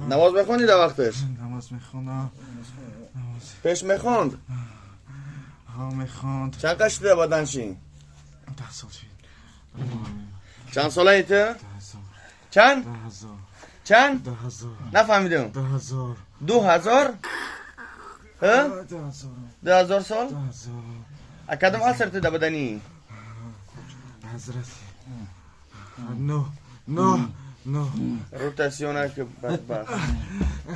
نماز میخوندی در وقتش؟ نماز میخونم. پیش میخوند؟ ها میخوند. چند قش ده بدنشی؟ 10 سال شد. چند ساله ایته؟ 10,000. چند؟ 10,000. چند؟ 10,000. نفهمیدم. 10,000. 2000؟ ها؟ 10,000. 2000 سال؟ 10,000. اکدم اثر تو ده بدنی؟ حضرتی. نه. روتاسیونه که بدبخت.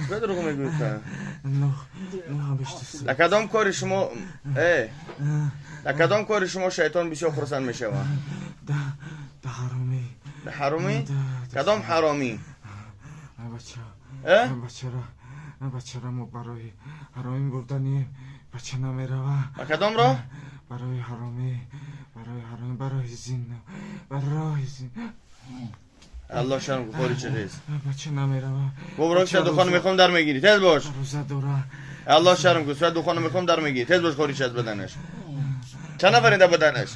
به دروغ میگوید که نه بیشتر. لکدام کاری شما لکدام کاری شما شیطان بسیار خرسند میشه ده حرامی. ده حرامی؟ کدام حرامی؟ بچه را ما برای حرامی بردنیم. بچه نمیره و کدام را؟ برای حرامی. برای زین. الله شرم که خوری چه ریز بچه نمیره. ببرو که دخانو میخوام در میگیری تیز باش. روزه دوره. الله شرم که سوید دخانو میخوام در میگیری تیز باش. خوری چه از بدنش؟ چند نفرین در بدنش؟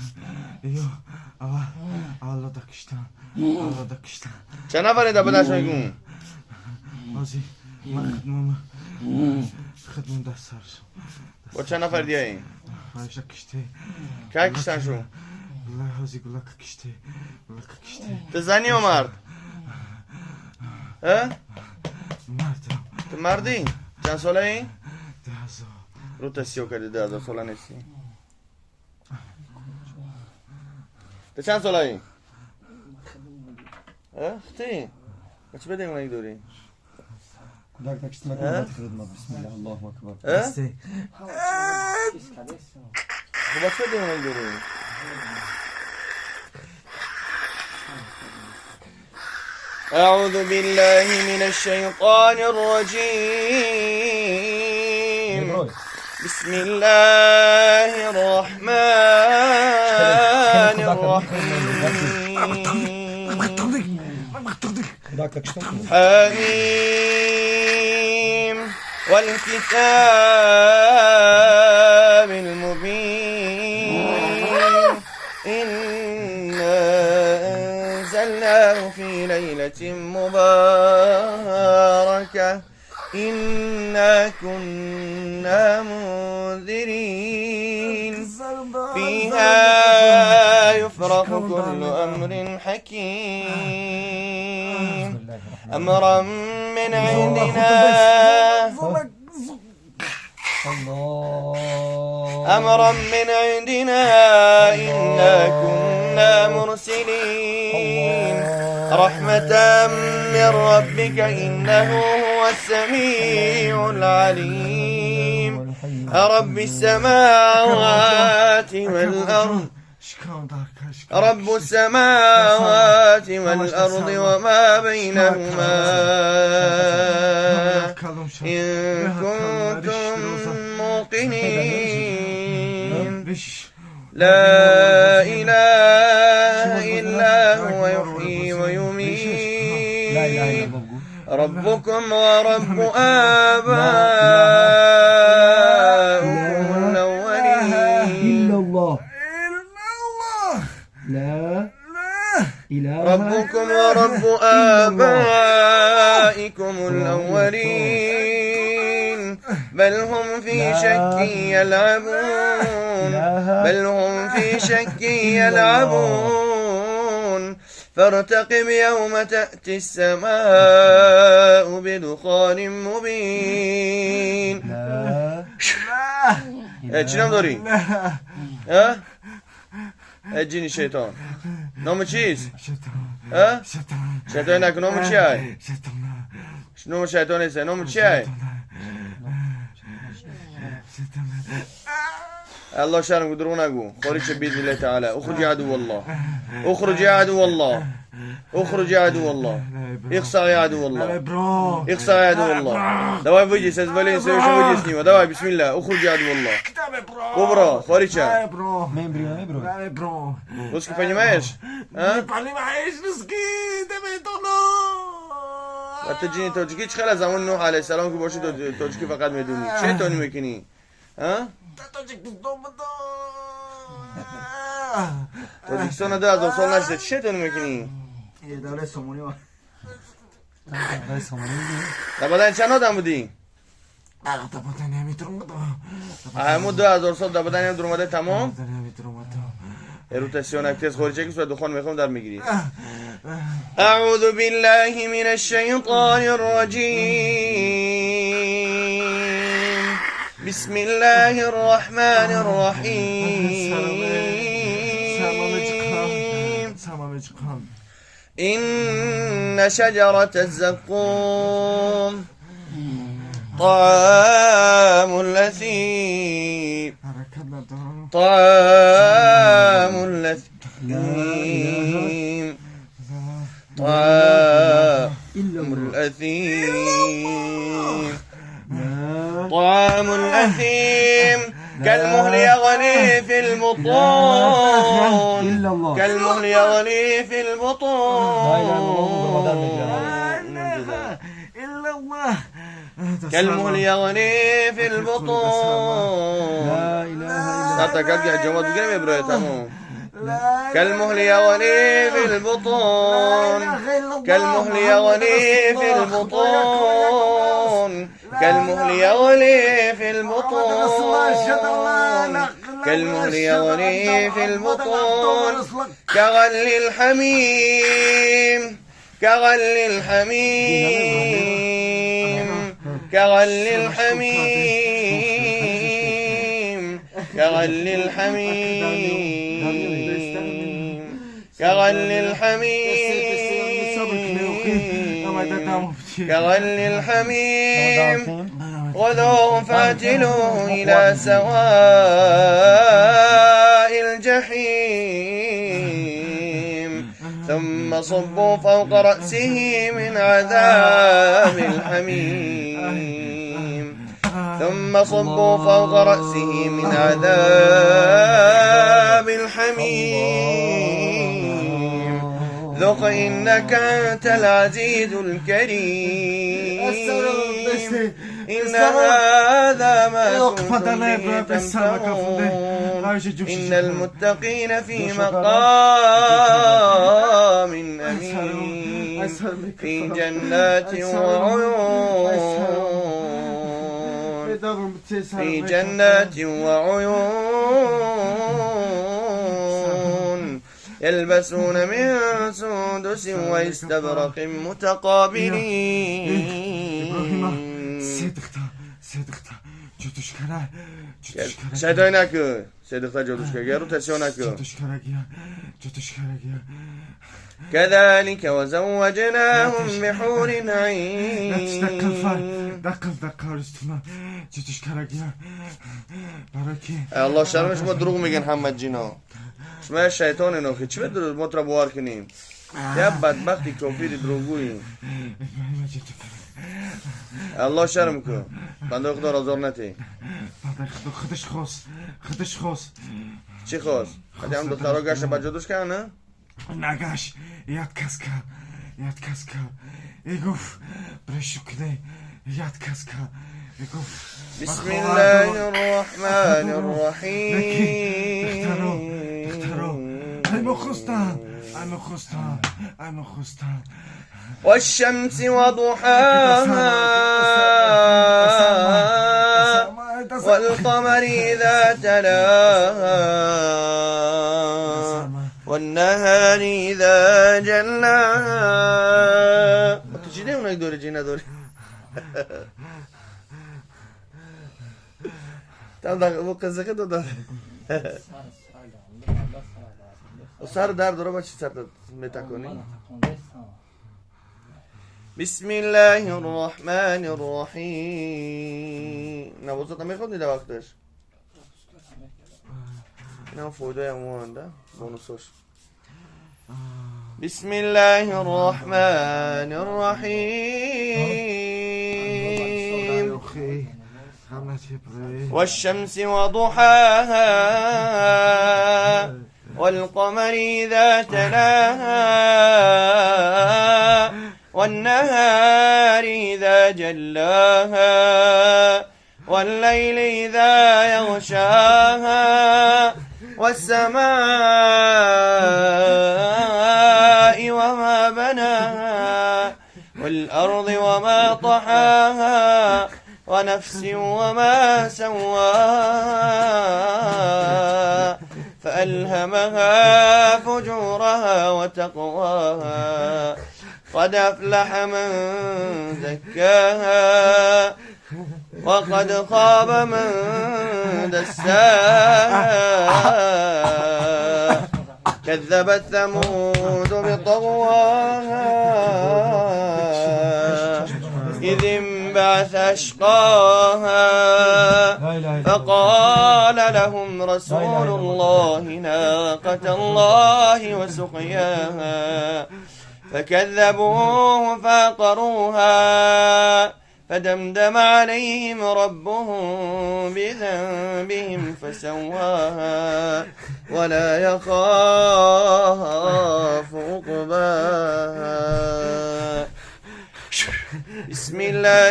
الله دکشتن. چند نفرین در بدنش میگون؟ آزی خدمون دست سرشم. با چند نفر دیگه این؟ فایشه کشته. که کشتن شو؟ الله هازی گلک کشته. تو زنی و مرد؟ مردم. تو مردی؟ چند ساله این؟ 10,000. رو تسیو کردی 10,000 ساله نیستی. تو چند ساله این؟ اختی؟ بچه بده اون یک دوری؟ کودک دکشت مکن خدمت بسم الله الله اکبر. خب بچه بده اون یک دوری؟ أعوذ بالله من الشيطان الرجيم. بسم الله الرحمن الرحيم. حميم والكتاب المبين. إنا أنزلناه في ليلة مباركة إنا كنا منذرين فيها يفرق كل أمر حكيم أمرا من عندنا إنا كنا مرسلين رحمة من ربك إنه هو السميع العليم. رب السماوات والأرض رب السماوات والأرض وما بينهما إن كنتم موقنين لا إله إلا هو يحيي ويميت ربكم ورب آبائكم الأولين. ربكم ورب آبائكم الأولين بل هم في شك يلعبون فارتقب يوم تأتي السماء بدخان مبين. چی نام داری؟ جینی شیطان نام چیست؟ شیطان نکن. نام چی های؟ نام شیطان نیست. نام چی های؟ الله شرم دروغ نگو. خارج بإذن الله تعالى. اخرج يا عدو الله. اخرج يا عدو الله. اخرج يا عدو الله. اقصى يا عدو الله. اقصى يا عدو الله. давай выйди с изволения совершенно выйди с него. давай بسم الله. اخرج يا عدو الله. Бобро, خارج شو. Русский понимаешь? Не понимаешь русский? давай доно. حتی جینی تاجیکی چه خیلی از زمان نوح علیه السلام که باشی تاجیکی فقط میدونی چه تانی میکنی؟ تاجیکستان 10,000 سال نشده چه تانی میکنی؟ یه دوله سومونی برای سامانه دبادن چند آدم بودی؟ دبادن نمیتونم همون 2000 سال دبادن هم درماده تمام؟ نمیتونم روتاسیون اکتیز خارجی که سوی دخان میخوام در میگیری. اعوذ بالله من الشیطان الرجیم. بسم الله الرحمن الرحیم. إن شجرة الزقوم طعام الأثيم طعام الأثيم طعام الأثيم طعام الأثيم كالمهل يغلي في البطون كالمهل يغلي في البطون كالمهل يغلي في البطون لا إله إلا ساتك يا جماعة بقول يا برو تمام كالمهل يغلي في البطون كالمهل يغلي في البطون كالمهل يغلي في البطون كالمهل يغلي في البطون كغلي الحميم كغلي الحميم كغلي الحميم كغلي الحميم كغلي الحميم كغلي الحميم خذوه فاعتلوه إلى سواء الجحيم ثم صبوا فوق رأسه من عذاب الحميم ثم صبوا فوق رأسه من عذاب الحميم ذق إنك أنت العزيز الكريم إن هذا ما كنتم به تمترون إن المتقين في مقام أمين في جنات وعيون في جنات وعيون يلبسون من سندس واستبرق متقابلين صدقتا جدوشکره صدای نکن صدقتا جدوشکره رو تسیو نکن جدوشکره كذلك وزوجناهم بحور عين دقل üstüme جدوشکره برای الله شرم شما دروغ میگن حمد جینا شما شیطان اینو که چی بدرو ما را بوار کنیم یا بدبختی کافری دروغویی الله شرم کن بنده خدا رازار نتی خودش خواست چی خواست؟ خیلی هم دخترها گشت با جدوش کن نه؟ نگاش یاد کس که ایگوف برشو کده یاد کس که ایگوف بسم الله الرحمن الرحیم اختارو I'm خستان والشمس وضحاها والقمر إذا تلاها والنهار إذا جلاها تجيني هناك دوري جينا دوري تعال قزقه دو دار سر در دورا با چی سر متکنی بسم الله الرحمن الرحیم نوازات هم میخوندی در وقتش این هم فویده همونده بونوسوش بسم الله الرحمن الرحیم والشمس وضحاها والقمر إذا تلاها والنهار إذا جلاها والليل إذا يغشاها والسماء وما بناها والأرض وما طحاها ونفس وما سواها فألهمها فجورها وتقواها قد أفلح من زكاها وقد خاب من دساها كذبت ثمود بطغواها إذ انبعث أشقاها فقال لهم رسول الله ناقة الله وسقياها فكذبوه فعقروها فدمدم عليهم ربهم بذنبهم فسواها ولا يخاف عقباها. بسم الله